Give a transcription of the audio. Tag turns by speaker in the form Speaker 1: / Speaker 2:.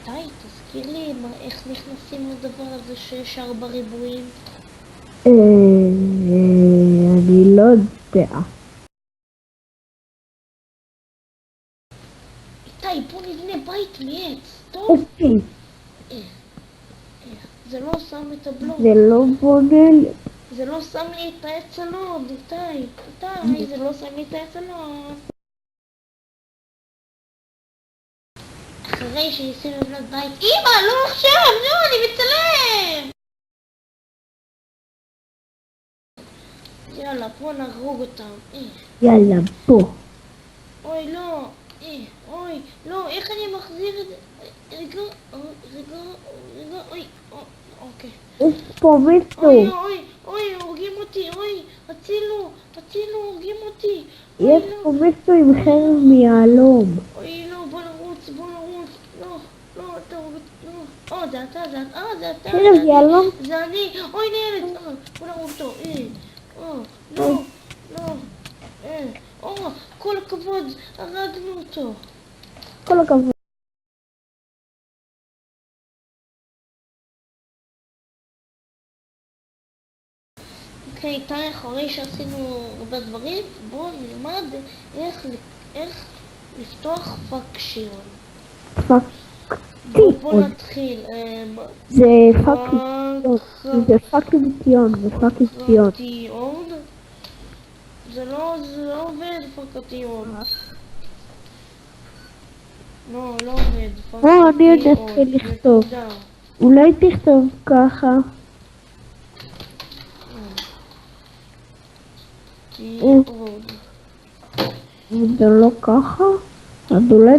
Speaker 1: איתי, תזכיר לי איך נכנסים לדבר הזה שיש 4 ריבועים?
Speaker 2: אני לא יודע.
Speaker 1: איתי, בוא נבנה בית מעץ, טוב?
Speaker 2: אוקיי,
Speaker 1: זה לא שם את הבלוק.
Speaker 2: זה לא בונה לי.
Speaker 1: זה לא שם לי את העץ הלוד, איתי, זה לא שם לי את העץ הלוד. אחרי שניסים לבנות בית, אמא, לא עכשיו, לא, אני מצלם! יאללה, בוא נהרוג אותם.
Speaker 2: יאללה, בוא.
Speaker 1: אוי, לא, אוי, לא, איך אני מחזיר את זה? רגע, אוי, אוקיי.
Speaker 2: יש פה מישהו.
Speaker 1: אוי, הורגים אותי, אוי, הצילו, הורגים אותי.
Speaker 2: יש
Speaker 1: אוי, לא.
Speaker 2: פה מישהו עם חרב מיהלום.
Speaker 1: אוי, לא, בוא נרוץ, לא, לא, זה אתה,
Speaker 2: חרב יהלום?
Speaker 1: זה אני, אוי, נהלת, בוא נרוץ אותו, לא, כל הכבוד, הרגנו אותו.
Speaker 2: כל הכבוד.
Speaker 1: אוקיי, איתי, אחרי שעשינו הרבה דברים, בואו נלמד איך לפתוח פקשיון. בואו נתחיל.
Speaker 2: זה פאקינג ציון.
Speaker 1: זה לא עובד פקטיון. לא עובד.
Speaker 2: בוא, אני יודע לכתוב. אולי תכתוב ככה.
Speaker 1: טיון.
Speaker 2: אם זה לא ככה, אז אולי